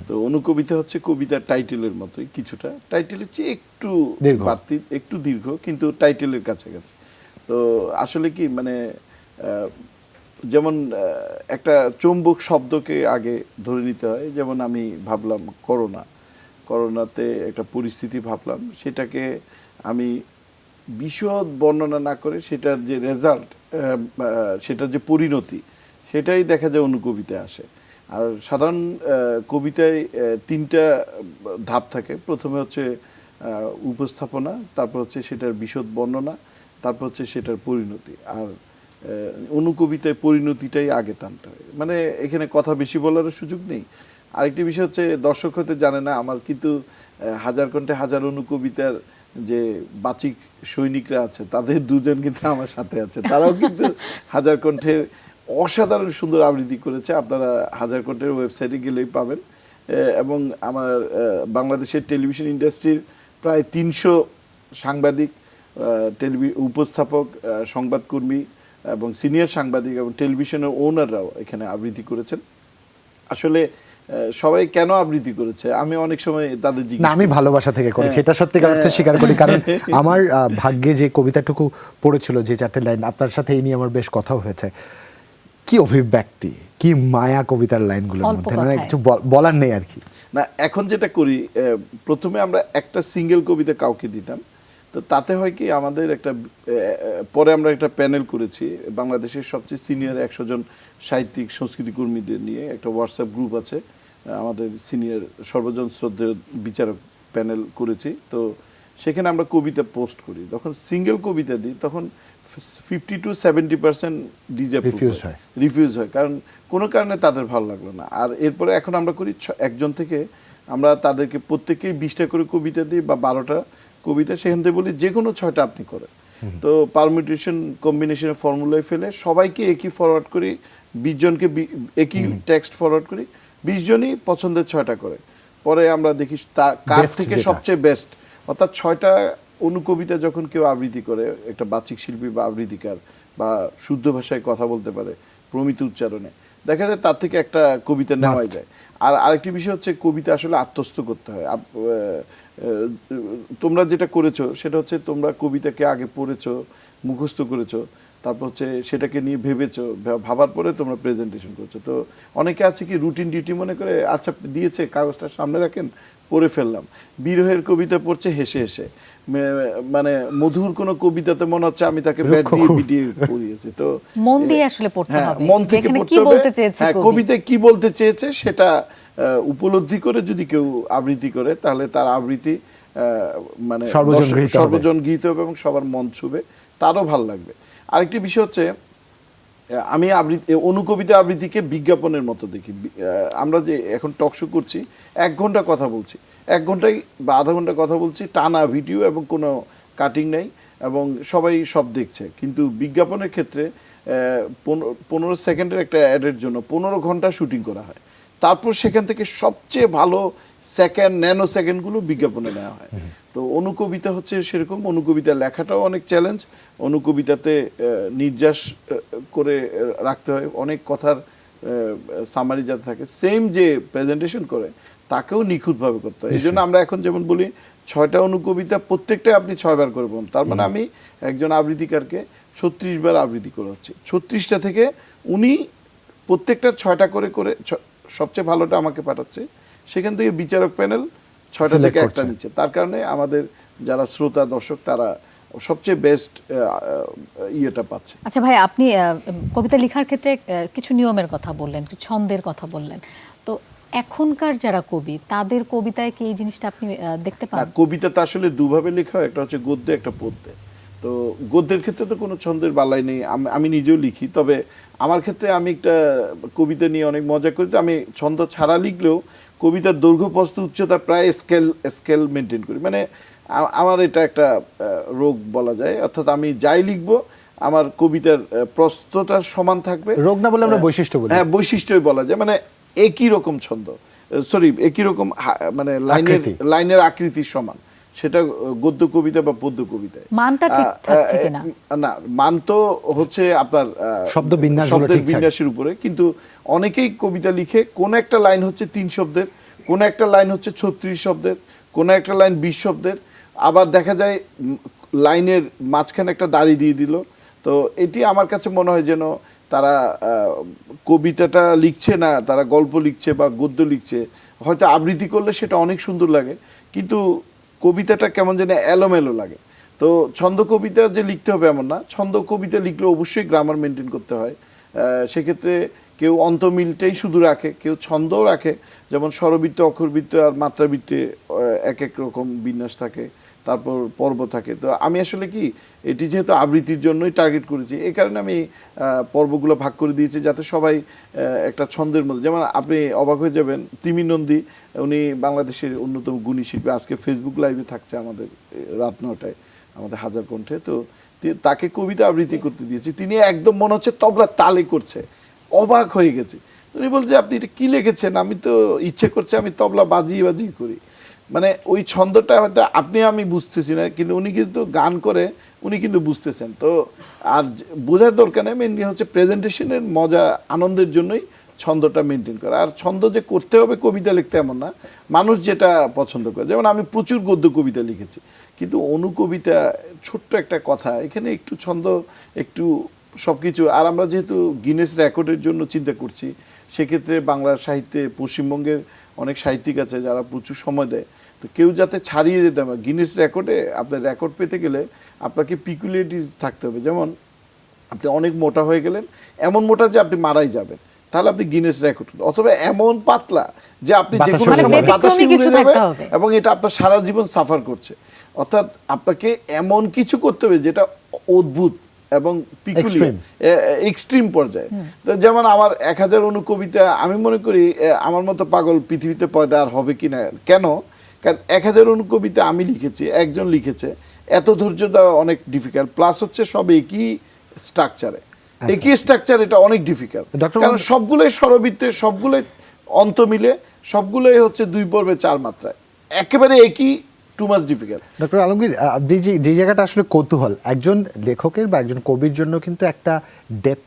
তো অনুকবিতা হচ্ছে কবিতার টাইটেলের মতোই কিছুটা, টাইটেলের চেয়ে একটু বাড়তি, একটু দীর্ঘ, কিন্তু টাইটেলের কাছাকাছি। তো আসলে কি মানে যেমন একটা চুম্বক শব্দকে আগে ধরে নিতে হয়, যেমন আমি ভাবলাম করোনাতে একটা পরিস্থিতি ভাবলাম, সেটাকে আমি বিশদ বর্ণনা না করে সেটার যে রেজাল্ট, সেটার যে পরিণতি, সেটাই দেখা যায় অনুকবিতায় আসে। আর সাধারণ কবিতায় 3টা ধাপ থাকে। প্রথমে হচ্ছে উপস্থাপনা, তারপর হচ্ছে সেটার বিশদ বর্ণনা, তারপর হচ্ছে সেটার পরিণতি। আর অনুকবিতায় পরিণতিটাই আগে টানতে হয়, মানে এখানে কথা বেশি বলার সুযোগ নেই। আরেকটি বিষয় হচ্ছে, দর্শক হতে জানে না, আমার কিন্তু হাজার কণ্ঠে হাজার অনুকবিতার যে বাচিক সৈনিকরা আছে তাদের 2 জন কিন্তু আমার সাথে আছে, তারাও কিন্তু হাজার কণ্ঠের অসাধারণ সুন্দর আবৃত্তি করেছে। আপনারা হাজার কণ্ঠের ওয়েবসাইটে গেলেই পাবেন। এবং আমার বাংলাদেশের টেলিভিশন ইন্ডাস্ট্রির প্রায় 300 সাংবাদিক, উপস্থাপক, সংবাদকর্মী এবং সিনিয়র সাংবাদিক এবং টেলিভিশনের ওনাররাও এখানে আবৃত্তি করেছেন। আসলে সবাই কেন আবৃত্তি করেছে আমি অনেক সময় তাদের জিজ্ঞেস করি। আমি ভালোবাসা থেকে করেছি, এটা সত্যিকার অর্থে স্বীকার করি, কারণ আমার ভাগ্যে যে কবিতাটুকু পড়েছিল, যে 4টে লাইন, আপনার সাথে এই নিয়ে আমার বেশ কথাও হয়েছে। কি অভিব্যক্তি, কি মায়া কবিতার লাইনগুলোর মধ্যে, মানে কিছু বলার নেই আর কি। না, এখন যেটা করি, প্রথমে আমরা একটা সিঙ্গেল কবিতা কাউকে দিতাম, তো তাতে হয় কি আমাদের একটা, পরে আমরা একটা প্যানেল করেছি বাংলাদেশের সবচেয়ে সিনিয়র 100 জন সাহিত্যিক সংস্কৃতি কর্মীদের নিয়ে একটা হোয়াটসঅ্যাপ গ্রুপ আছে, আমাদের সিনিয়র সর্বজন শ্রদ্ধেয় বিচারক প্যানেল করেছি। তো সেখানে আমরা কবিতা পোস্ট করি, যখন সিঙ্গেল কবিতা দিই তখন 50 to 70% রিফিউজ হয়, কারণ কোনো কারণে তাদের ভালো লাগলো না। আর এরপরে এখন আমরা করি, একজন থেকে আমরা তাদেরকে প্রত্যেকেই 20টা করে কবিতা দিই বা 12টা কবিতা, সেখান থেকে বলি যে কোনো 6টা আপনি করেন। তো পারমিউটেশন কম্বিনেশনের ফর্মুলায় ফেলে সবাইকে একই ফরওয়ার্ড করি, 20 জনকে একই টেক্সট ফরওয়ার্ড করি, 20 জনই পছন্দের 6টা করে। পরে আমরা দেখি কার থেকে সবচেয়ে বেস্ট, অর্থাৎ 6টা অনুকবিতা যখন কেউ আবৃত্তি করে, একটা বাচিক শিল্পী বা আবৃত্তিকার বা শুদ্ধ ভাষায় কথা বলতে পারে প্রমিত উচ্চারণে, দেখা যায় তার থেকে একটা কবিতা নেওয়া যায়। আর আরেকটি বিষয় হচ্ছে, কবিতা আসলে আত্মস্থ করতে হয়। তোমরা যেটা করেছো সেটা হচ্ছে, তোমরা কবিতাকে আগে পড়েছো, মুখস্থ করেছো, তারপর হচ্ছে সেটাকে নিয়ে ভেবেছো, ভাবার পরে তোমরা প্রেজেন্টেশন করছো। তো অনেকে আছে কি রুটিন ডিউটি মনে করে, আচ্ছা দিয়েছে কাগজটা সামনে রাখেন, পড়ে ফেললাম। বিরহের কবিতা পড়ছে হেসে হেসে, মানে মধুর কোনো কবিতাতে মনে হচ্ছে আমি তাকে ব্যাট দিয়ে পিটিয়ে পড়িয়েছি। তো মন দিয়ে আসলে পড়তে হবে, মন থেকে যেখানে পড়তে কি হবে। বলতে চেয়েছে কবি। কবিতায় কি বলতে চেয়েছে সেটা উপলব্ধি করে যদি কেউ আবৃত্তি করে, তাহলে তার আবৃত্তি মানে সর্বজন গৃহীত হবে এবং সবার মন ছুবে, তারও ভালো লাগবে। আরেকটি বিষয় হচ্ছে, আমি অনুকবিতা আবৃত্তিকে বিজ্ঞাপনের মতো দেখি। আমরা যে এখন টকশো করছি, 1 ঘন্টা কথা বলছি, 1 ঘন্টায় বা আধা ঘন্টা কথা বলছি, টানা ভিডিও এবং কোনো কাটিং নেই এবং সবাই সব দেখছে। কিন্তু বিজ্ঞাপনের ক্ষেত্রে 15 সেকেন্ডের একটা অ্যাডের জন্য 15 ঘন্টা শুটিং করা হয়, তারপর সেখান থেকে সবচেয়ে ভালো সেকেন্ড, ন্যানো সেকেন্ডগুলো বিজ্ঞাপনে নেওয়া হয়। তো অনুকবিতা হচ্ছে সেরকম। অনুকবিতা লেখাটাও অনেক চ্যালেঞ্জ, অনুকবিতাতে নির্যাস করে রাখতে হয়, অনেক কথার সামারি যাতে থাকে, সেম যে প্রেজেন্টেশন করে তাকেও নিখুঁতভাবে করতে হয়। এই জন্য আমরা এখন যেমন বলি 6টা অনুকবিতা প্রত্যেকটাই আপনি 6 বার করে বলুন, তার মানে আমি একজন আবৃত্তিকারকে 36 বার আবৃত্তি করাচ্ছি। 36টা থেকে উনি প্রত্যেকটার 6টা করে করে সবচেয়ে ভালোটা আমাকে পাঠাচ্ছে, সেখান থেকে বিচারক প্যানেল 6টা থেকে একটা নিচ্ছে। তার কারণে আমাদের যারা শ্রোতা দর্শক তারা সবচেয়ে বেস্ট ইয়েটা পাচ্ছে। আচ্ছা ভাই, আপনি কবিতা লেখার ক্ষেত্রে কিছু নিয়মের কথা বললেন, কিছু ছন্দের কথা বললেন, তো এখনকার যারা কবি তাদের কবিতায় কি এই জিনিসটা আপনি দেখতে পান? কবিতা তো আসলে দুভাবে লেখা হয়, একটা হচ্ছে গদ্যে, একটা পদ্যে। তো গদ্যের ক্ষেত্রে তো কোনো ছন্দের বালাই নেই, আমি নিজেও লিখি। তবে আমার ক্ষেত্রে আমি একটা কবিতা নিয়ে অনেক মজা করি। আমি ছন্দ ছাড়া লিখলেও কবিতার দৈর্ঘ্য প্রস্থ উচ্চতা প্রায় স্কেল মেনটেন করি। মানে আমার এটা একটা রোগ বলা যায়, অর্থাৎ আমি যাই লিখবো আমার কবিতার প্রস্থটা সমান থাকবে। রোগ না বলে আমরা বৈশিষ্ট্য বলি। হ্যাঁ, বৈশিষ্ট্যই বলা যায়। মানে একই রকম ছন্দ, একই রকম মানে লাইনের আকৃতির সমান, সেটা গদ্য কবিতা বা পদ্য কবিতায়। মানটা ঠিক থাকছে কিনা? না, মান তো হচ্ছে আপনার শব্দের বিন্যাসের উপরে। কিন্তু অনেকেই কবিতা লিখে কোন একটা লাইন হচ্ছে 3 শব্দের, কোন একটা লাইন হচ্ছে 36 শব্দের, কোন একটা লাইন 20 শব্দের, আবার দেখা যায় লাইনের মাঝখানে একটা দাড়ি দিয়ে দিল। তো এটি আমার কাছে মনে হয় যেন তারা কবিতাটা লিখছে না, তারা গল্প লিখছে বা গদ্য লিখছে। হয়তো আবৃত্তি করলে সেটা অনেক সুন্দর লাগে, কিন্তু কবিতাটা কেমন যেন এলোমেলো লাগে। তো ছন্দ কবিতা যে লিখতে হবে এমন না, ছন্দ কবিতা লিখলে অবশ্যই গ্রামার মেনটেন করতে হয়। সেক্ষেত্রে কেউ অন্তমিলটাই শুধু রাখে, কেউ ছন্দও রাখে, যেমন স্বরবৃত্ত, অক্ষরবৃত্ত আর মাত্রাবৃত্তে এক এক রকম বিন্যাস থাকে, তারপর পর্ব থাকে। তো আমি আসলে কি এটি যেহেতু আবৃত্তির জন্যই টার্গেট করেছি, এই কারণে আমি পর্বগুলো ভাগ করে দিয়েছি যাতে সবাই একটা ছন্দের মধ্যে। যেমন আপনি অবাক হয়ে যাবেন, তিমি নন্দী উনি বাংলাদেশের অন্যতম গুণী শিল্পী, আজকে ফেসবুক লাইভে থাকছে আমাদের রাত 9টায় আমাদের হাজার কণ্ঠে। তো তাকে কবিতা আবৃত্তি করতে দিয়েছি, তিনি একদম মনে হচ্ছে তবলা তালে করছে, অবাক হয়ে গেছে। উনি বলছে আপনি এটা কী লিখেছেন? আমি তো ইচ্ছে করছে আমি তবলা বাজিয়ে বাজিয়ে করি। মানে ওই ছন্দটা হয়তো আমি বুঝতেছি না, কিন্তু উনি কিন্তু গান করে উনি কিন্তু বুঝতেছেন। তো আর বোঝার দরকার নেই, মেনলি হচ্ছে প্রেজেন্টেশনের মজা আনন্দের জন্যই ছন্দটা মেনটেন করা। আর ছন্দ যে করতে হবে কবিতা লিখতে এমন না, মানুষ যেটা পছন্দ করে। যেমন আমি প্রচুর গদ্য কবিতা লিখেছি, কিন্তু অনুকবিতা ছোট্ট একটা কথা, এখানে একটু ছন্দ, একটু সব কিছু। আর আমরা যেহেতু গিনেস রেকর্ডের জন্য চিন্তা করছি, সেক্ষেত্রে বাংলার সাহিত্যে পশ্চিমবঙ্গের অনেক সাহিত্যিক আছে যারা প্রচুর সময় দেয়। তো কেউ যাতে ছাড়িয়ে যেতে হবে, গিনেস রেকর্ডে আপনার রেকর্ড পেতে গেলে আপনাকে পিকুলিয়ারিটিস থাকতে হবে। যেমন আপনি অনেক মোটা হয়ে গেলেন, এমন মোটা যে আপনি মারাই যাবেন, তাহলে আপনি গিনেস রেকর্ড। অথবা এমন পাতলা যে আপনি যে কোনো সময় বাতাসে উড়ে যাবে এবং এটা আপনার সারা জীবন সাফার করছে। অর্থাৎ আপনাকে এমন কিছু করতে হবে যেটা অদ্ভুত এবং এক্সট্রিম পর্যায়ে। যেমন আমার 1000 অনুকবিতা, আমি মনে করি আমার মতো পাগল পৃথিবীতে পয়দা আর হবে কি না। কেন? কারণ 1000 অনুকবিতা আমি লিখেছি, একজন লিখেছে, এত ধৈর্য দেওয়া অনেক ডিফিকাল্ট। প্লাস হচ্ছে সব একই স্ট্রাকচারে, একই স্ট্রাকচার, এটা অনেক ডিফিকাল্ট। কারণ সবগুলোই স্বরবৃত্তে, সবগুলোই অন্ত মিলে, সবগুলোই হচ্ছে 2 পর্বে 4 মাত্রায়, একেবারে একই, too much difficult. Doctor Alamgir, যে জায়গাটা আসলে কৌতূহল, একজন লেখকের বা একজন কবির জন্য কিন্তু একটা ডেথ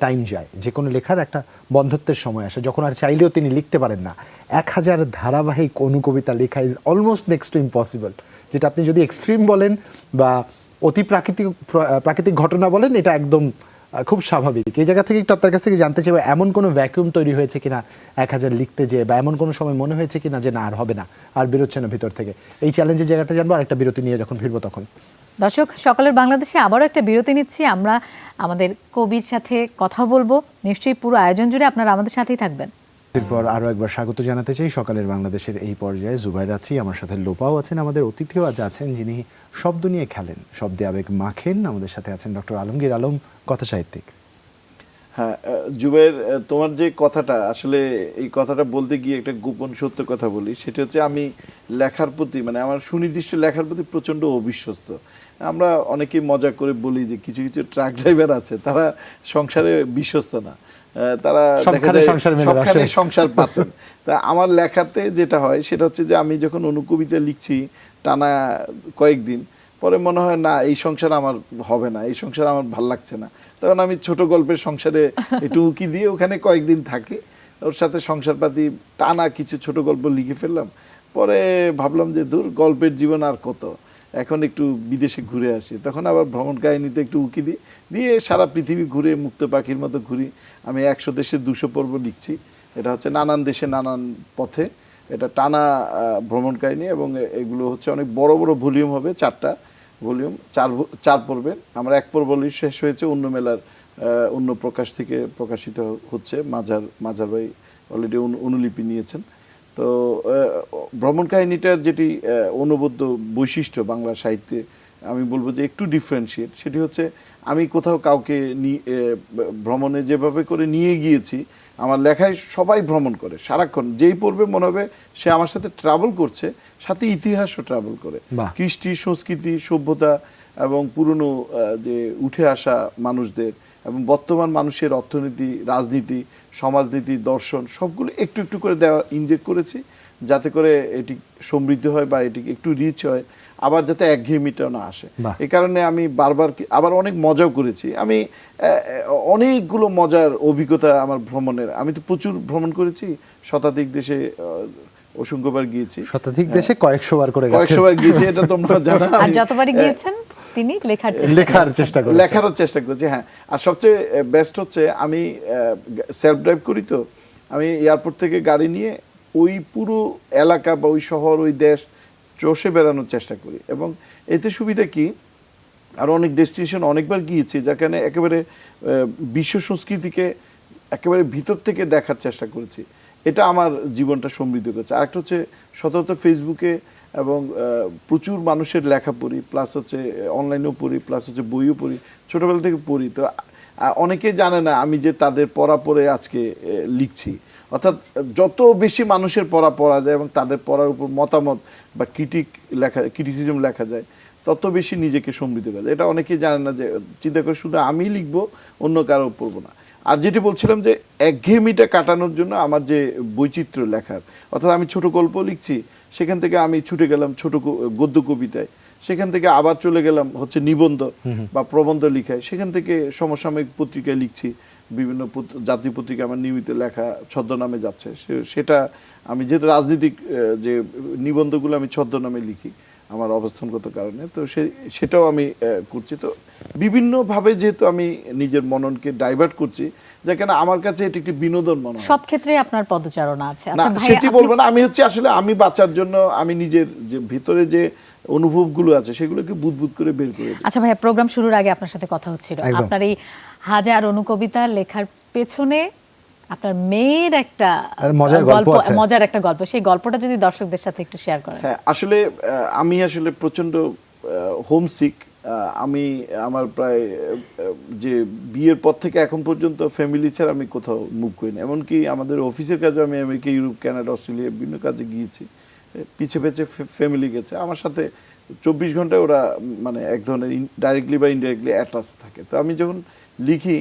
টাইম যায়, যে কোনো লেখার একটা বন্ধত্বের সময় আসে, যখন আর চাইলেও তিনি লিখতে পারেন না। 1000 ধারাবাহিক অনুকবিতা লেখা is almost next to impossible, যেটা আপনি যদি এক্সট্রিম বলেন বা অতি প্রাকৃতিক ঘটনা বলেন, এটা একদম খুব স্বাভাবিক। এই জায়গা থেকে একটু আপনার কাছ থেকে জানতে চাইবো, এমন কোনো ভ্যাকুয়াম তৈরি হয়েছে কিনা 1000 লিখতে যেয়ে, বা এমন কোনো সময় মনে হয়েছে কিনা যে না আর হবে না, আর বেরোচ্ছে না ভিতর থেকে? এই চ্যালেঞ্জের জায়গাটা জানবো আরেকটা বিরতি নিয়ে যখন ফিরবো তখন। দর্শক, সকালের বাংলাদেশে আবারও একটা বিরতি নিচ্ছি। আমরা আমাদের কবির সাথে কথা বলবো। নিশ্চয়ই পুরো আয়োজন জুড়ে আপনারা আমাদের সাথেই থাকবেন। এরপর আরও একবার স্বাগত জানাতে চাই সকালের বাংলাদেশের এই পর্যায়ে। জুবাইর আছি, আমার সাথে লোপাও আছেন, আমাদের অতিথিও আজ আছেন যিনি শব্দ নিয়ে খেলেন, শব্দে আবেগ মাখেন। আমাদের সাথে আছেন ডক্টর আলমগীর আলম, কথা সাহিত্যিক। হ্যাঁ জুবাইর, তোমার যে কথাটা, আসলে এই কথাটা বলতে গিয়ে একটা গোপন সত্য কথা বলি। সেটা হচ্ছে আমি লেখার প্রতি, মানে আমার সুনির্দিষ্ট লেখার প্রতি প্রচণ্ড অবিশ্বস্ত। আমরা অনেকেই মজা করে বলি যে কিছু কিছু ট্রাক ড্রাইভার আছে, তারা সংসারে বিশ্বস্ত না, তারা সবখানে সংসার পাতেন। তা আমার লেখাতে যেটা হয় সেটা হচ্ছে যে আমি যখন অনুকবিতা লিখছি টানা কয়েকদিন, পরে মনে হয় না এই সংসার আমার হবে না, এই সংসার আমার ভাল লাগছে না, তখন আমি ছোট গল্পের সংসারে একটু উকি দিয়ে ওখানে কয়েকদিন থাকি, ওর সাথে সংসারপাতি টানা কিছু ছোট গল্প লিখে ফেললাম। পরে ভাবলাম যে দূর, গল্পের জীবন আর কত, এখন একটু বিদেশে ঘুরে আসি। তখন আবার ভ্রমণ কাহিনীতে একটু উকি দিয়ে সারা পৃথিবী ঘুরে মুক্ত পাখির মতো ঘুরি। আমি 100 দেশে 200 পর্ব লিখছি। এটা হচ্ছে নানান দেশে নানান পথে, এটা টানা ভ্রমণ কাহিনী, এবং এগুলো হচ্ছে অনেক বড় বড় ভলিউম হবে, 4টা ভলিউম, 4 পর্বের। আমরা 1 পর্ব শেষ হয়েছে অন্য মেলার অন্য প্রকাশ থেকে প্রকাশিত হচ্ছে। মাজার ভাই অলরেডি অনুলিপি নিয়েছেন। তো ভ্রমণ কাহিনীটার যেটি অনবদ্য বৈশিষ্ট্য বাংলা সাহিত্যে, আমি বলবো যে একটু ডিফারেন্সিয়েট, সেটি হচ্ছে আমি কোথাও কাউকে ভ্রমণে যেভাবে করে নিয়ে গিয়েছি, আমার লেখায় সবাই ভ্রমণ করে সারাক্ষণ, যেই পড়বে মনে হবে সে আমার সাথে ট্রাভেল করছে, সাথে ইতিহাসও ট্রাভেল করে, কৃষ্টি, সংস্কৃতি, সভ্যতা এবং পুরনো যে উঠে আসা মানুষদের এবং বর্তমান মানুষের অর্থনীতি, রাজনীতি, সমাজনীতি, দর্শন সবগুলো একটু একটু করে দেওয়া ইনজেক্ট করেছি, যাতে করে এটি সমৃদ্ধ হয় বা এটি একটু রিচ হয়, আবার যাতে একঘেয়েমিটাও না আসে। এই কারণে আমি বারবার আবার অনেক মজাও করেছি। আমি অনেকগুলো মজার অভিজ্ঞতা আমার ভ্রমণের, আমি তো প্রচুর ভ্রমণ করেছি, শতাধিক দেশে অসংখ্যবার গিয়েছি। শতাধিক দেশে কয়েকশোবার গিয়েছি, এটা তোমরা জানো। আর যতবারই গিয়েছেন তিনি লেখারও চেষ্টা করেছি। হ্যাঁ, আর সবচেয়ে বেস্ট হচ্ছে আমি সেলফ ড্রাইভ করি, তো আমি এয়ারপোর্ট থেকে গাড়ি নিয়ে ওই পুরো এলাকা বা ওই শহর, ওই দেশ চষে বেড়ানোর চেষ্টা করি। এবং এতে সুবিধা কি, আর অনেক ডেস্টিনেশন অনেকবার গিয়েছি যেখানে একেবারে বিশ্ব সংস্কৃতিকে একেবারে ভিতর থেকে দেখার চেষ্টা করেছি। এটা আমার জীবনটা সমৃদ্ধ করেছে। আরেকটা হচ্ছে সতত ফেসবুকে এবং প্রচুর মানুষের লেখা পড়ি, প্লাস হচ্ছে অনলাইনেও পড়ি, প্লাস হচ্ছে বইও পড়ি, ছোটোবেলা থেকে পড়ি। তো অনেকে জানে না আমি যে তাদের পড়া পড়ে আজকে লিখছি। অর্থাৎ যত বেশি মানুষের পড়া যায় এবং তাদের পড়ার উপর মতামত বা ক্রিটিসিজম লেখা যায়, তত বেশি নিজেকে সমৃদ্ধ করা যায়। এটা অনেকেই জানে না, যে চিন্তা করে শুধু আমি লিখবো, অন্য কারো পড়বো না। আর যেটি বলছিলাম যে একঘেয়েমিটা কাটানোর জন্য আমার যে বৈচিত্র্য লেখার, অর্থাৎ আমি ছোট গল্প লিখছি, সেখান থেকে আমি ছুটে গেলাম ছোট গদ্য কবিতায়, সেখান থেকে আবার চলে গেলাম হচ্ছে নিবন্ধ বা প্রবন্ধ লিখায়, সেখান থেকে সমসাময়িক পত্রিকায় লিখছি, বিভিন্ন জাতীয় পত্রিকা আমার নিয়মিত লেখা ছদ্মনামে যাচ্ছে। সেটা আমি যেহেতু রাজনৈতিক যে নিবন্ধগুলো আমি ছদ্মনামে লিখি আমার অবস্থানগত কারণে, তো সেটাও আমি করছি। তো বিভিন্নভাবে যেহেতু আমি নিজের মননকে ডাইভার্ট করছি, যেখানে আমার কাছে এটি একটি বিনোদন মনে হয়। সব ক্ষেত্রে আপনার পদচারণা আছে। না, সেটি বলবো না। আমি হচ্ছে আসলে আমি বাঁচার জন্য আমি নিজের যে ভিতরে যে অনুভবগুলো আছে সেগুলোকে বুদবুদ করে বের করে দিই। আচ্ছা ভাইয়া, প্রোগ্রাম শুরুর আগে আপনার সাথে কথা হচ্ছিল, আপনার এই 1000 অনুকবিতা লেখার পেছনে আপনার মেয়ের একটা মজার একটা গল্প, সেই গল্পটা যদি দর্শকদের সাথে একটু শেয়ার করেন। হ্যাঁ, আসলে আমি আসলে প্রচন্ড হোমসিক। আমি আমার প্রায় যে বিয়ের পর থেকে এখন পর্যন্ত ফ্যামিলি ছাড়া আমি কোথাও মুভ করি না। এমনকি আমাদের অফিসের কাজে আমি আমেরিকা, ইউরোপ, কানাডা, অস্ট্রেলিয়া বিভিন্ন কাজে গিয়েছি, পিছে ফ্যামিলি গেছে আমার সাথে। 24 ঘন্টায় ওরা মানে এক ধরনের ডাইরেক্টলি বা ইনডাইরেক্টলি অ্যাটাচ থাকে। তো আমি যখন লিখি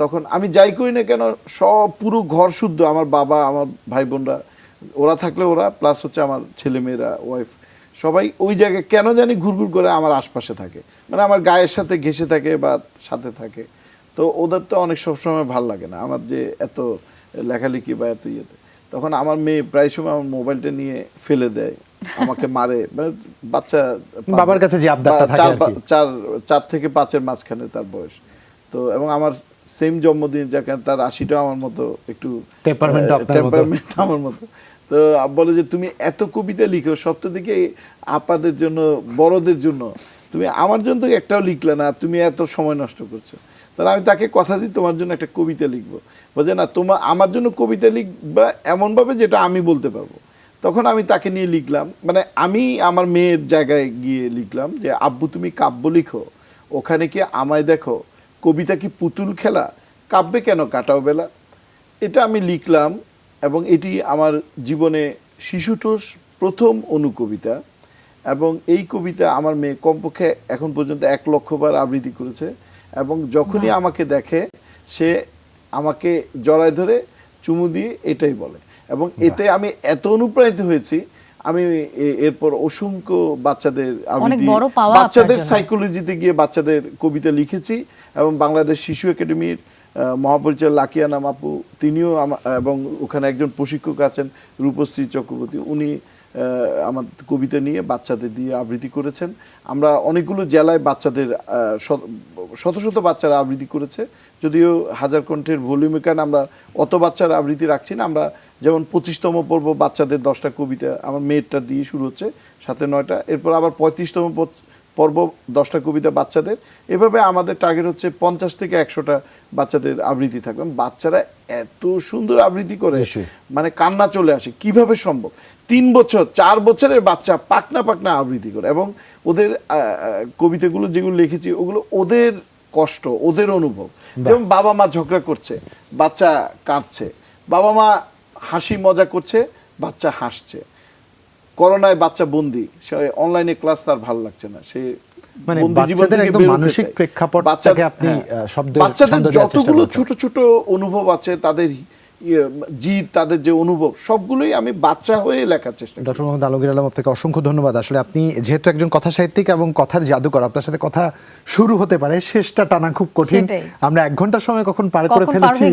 তখন আমি যাই করি না কেন, সব পুরো ঘর শুদ্ধ, আমার বাবা, আমার ভাই বোনরা, ওরা থাকলে ওরা, প্লাস হচ্ছে আমার ছেলেমেয়েরা, ওয়াইফ, সবাই ওই জায়গায় কেন জানি ঘুরঘুর করে আমার আশপাশে থাকে, মানে আমার গায়ের সাথে ঘেঁষে থাকে বা সাথে থাকে। তো ওদের তো অনেক সবসময় ভাল লাগে না আমার যে এত লেখালেখি বা এত ইয়েতে। তো তখন আমার মেয়ে প্রায় সময় আমার মোবাইলটা নিয়ে ফেলে দেয়, আমাকে মারে। মানে বাচ্চা, বাবার কাছে যে আবদারটা থাকে আর কি। 4 থেকে 5-এর মাঝখানে তার বয়স। তো এবং আমার সেম জন্মদিন, যার কারণে তার 80টা আমার মতো, একটু টেম্পারমেন্ট আমার মতো। তো বলে যে তুমি এত কবিতা লিখো, সপ্তাহ থেকে আপাদের জন্য, বড়দের জন্য, তুমি আমার জন্য তো একটাও লিখলে না, তুমি এত সময় নষ্ট করছো। তাহলে আমি তাকে কথা দিই তোমার জন্য একটা কবিতা লিখবো। বলছে না, আমার জন্য কবিতা লিখবা এমনভাবে যেটা আমি বলতে পারবো। তখন আমি তাকে নিয়ে লিখলাম, মানে আমি আমার মেয়ের জায়গায় গিয়ে লিখলাম যে আব্বু তুমি কাব্য লিখো, ওখানে কি আমায় দেখো, কবিতা কি পুতুল খেলা, কাব্যে কেন কাটাও বেলা। এটা আমি লিখলাম এবং এটি আমার জীবনে শিশুটোষ প্রথম অনুকবিতা। এবং এই কবিতা আমার মেয়ে কমপক্ষে এখন পর্যন্ত 1 লক্ষ বার আবৃত্তি করেছে। এবং যখনই আমাকে দেখে সে আমাকে জড়ায় ধরে চুমু দিয়ে এটাই বলে। এবং এতে আমি এত অনুপ্রাণিত হয়েছি, আমি এরপর অসংখ্য বাচ্চাদের আবৃত্তি, বাচ্চাদের সাইকোলজিতে গিয়ে বাচ্চাদের কবিতা লিখেছি। এবং বাংলাদেশ শিশু একাডেমির মহাপরিচালক লাকিয়ানা আপু, তিনিও এবং ওখানে একজন প্রশিক্ষক আছেন রূপশ্রী চক্রবর্তী, উনি আমার কবিতা নিয়ে বাচ্চাদের দিয়ে আবৃত্তি করেছেন। আমরা অনেকগুলো জেলায় বাচ্চাদের শত শত বাচ্চারা আবৃত্তি করেছে। যদিও হাজার কণ্ঠের ভলিউমে কারণ আমরা অত বাচ্চার আবৃত্তি রাখছি না। আমরা যেমন 25তম পর্ব বাচ্চাদের 10টা কবিতা, আমার মেয়েরটা দিয়ে শুরু হচ্ছে, 7 9টা, এরপর আবার 35তম পর্ব 10টা কবিতা বাচ্চাদের। এভাবে আমাদের টার্গেট হচ্ছে 50 থেকে 100টা বাচ্চাদের আবৃত্তি থাকবে। বাচ্চারা এত সুন্দর আবৃত্তি করে, মানে কান্না চলে আসে। কিভাবে সম্ভব? 3 বছর 4 বছরের বাচ্চা পাকনা পাকনা আবৃত্তি করে। এবং ওদের কবিতাগুলো যেগুলো লিখেছি ওগুলো ওদের কষ্ট, ওদের অনুভব। যেমন বাবা মা ঝগড়া করছে, বাচ্চা কাঁদছে, বাবা মা হাসি মজা করছে, বাচ্চা হাসছে। করোনায় বাচ্চা বন্দি, সে অনলাইনে ক্লাস তার ভালো লাগছে না, সে মানে বাচ্চাদের একদম মানসিক প্রেক্ষাপটটাকে আপনি বাচ্চাদের যতগুলো ছোট ছোট অনুভব আছে, তাদের জিদ, তাদের যে অনুভব, সবগুলোই আমি বাচ্চা হয়ে লেখার চেষ্টা করি। ডক্টর মোহাম্মদ আলমগীর আলম, আপনাকে অসংখ্য ধন্যবাদ। আসলে আপনি যেহেতু একজন কথা সাহিত্যিক এবং কথার জাদুকর, আপনার সাথে কথা শুরু হতে পারে, শেষটা টানা খুব কঠিন। আমরা 1 ঘন্টার সময় কখন পার করে ফেলেছি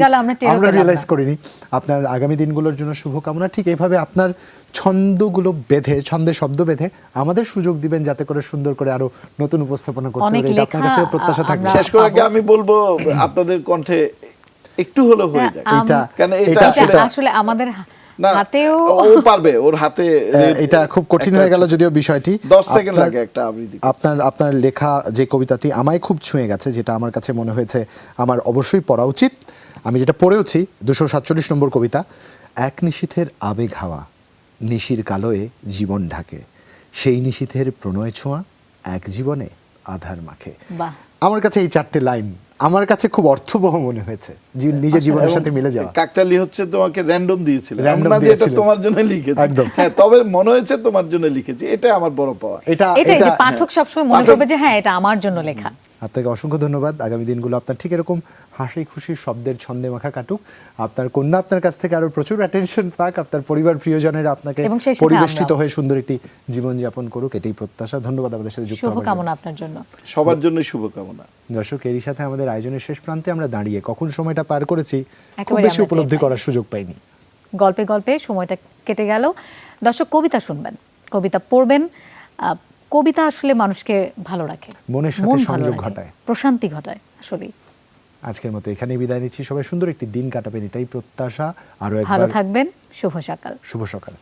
আমরা রিয়েলাইজ করিনি। আপনার আগামী দিনগুলোর জন্য শুভকামনা। ঠিক এইভাবে আপনার ছন্দগুলো বেঁধে, ছন্দে শব্দ বেঁধে আমাদের সুযোগ দিবেন, যাতে করে সুন্দর করে আরো নতুন উপস্থাপনা করতে পারি। এটা আপনার কাছে প্রত্যাশা থাকবে। শেষ করে আগে আমি বলবো, আপনাদের কণ্ঠে একটু হলো হয়ে যায়। এটা আসলে আমাদের হাতেও ও পারবে, ওর হাতে এটা খুব কঠিন হয়ে গেল যদিও বিষয়টি। 10 সেকেন্ড লাগে একটা আবৃত্তি। আপনার লেখা যে কবিতাটি আমায় খুব ছুঁয়ে গেছে, যেটা আমার কাছে মনে হয়েছে আমার অবশ্যই পড়া উচিত, আমি যেটা পড়েওছি, 247 নম্বর কবিতা। এক নিশীথের আবেগ হাওয়া, নিশির কালোয় জীবন ঢাকে, সেই নিশীথের প্রণয় ছোঁয়া, এক জীবনে আধার মাখে। আমার কাছে এই 4টে লাইন আমার কাছে খুব অর্থবহ মনে হয়েছে, নিজের জীবনের সাথে মিলে যাওয়া। কাকতালি হচ্ছে তোমাকে র্যান্ডম দিয়েছিল, এটা তোমার জন্য লিখেছি। একদম, হ্যাঁ, তবে মনে হয়েছে তোমার জন্য লিখেছি, এটা আমার বড় পাওয়া। এটাই যে পাঠক সবসময় মনে করবে যে হ্যাঁ এটা আমার জন্য লেখা। আপনাকে অসংখ্য ধন্যবাদ। আগামী দিনগুলো আপনার ঠিক এরকম হাসি খুশি শব্দের ছন্দে মাখা কাটুক। আপনার কন্যা আপনার কাছ থেকে আরো প্রচুর অ্যাটেনশন পাক, আপনার পরিবার প্রিয়জনেরা আপনাকে পরিবেষ্টিত হয়ে সুন্দর একটি জীবনযাপন করুক, এটাই প্রত্যাশা। ধন্যবাদ আমাদের সাথে যুক্ত হওয়ার জন্য। শুভকামনা আপনার জন্য, সবার জন্য শুভকামনা। দর্শক, এরই সাথে আমাদের আয়োজনের শেষ প্রান্তে আমরা দাঁড়িয়ে কখন সময়টা পার করেছি খুব বেশি উপলব্ধি করার সুযোগ পাইনি। গল্পে গল্পে সময়টা কেটে গেল। দর্শক, কবিতা শুনবেন, কবিতা পড়বেন। কবিতা আসলে মানুষকে ভালো রাখে, মনের সাথে সংযোগ ঘটায়, প্রশান্তি ঘটায়। আসলে আজকের মতো এখানেই বিদায় নিচ্ছি। সবাই সুন্দর একটি দিন কাটাবেন, এটাই প্রত্যাশা। আরো একবার ভালো থাকবেন। শুভ সকাল। শুভ সকাল।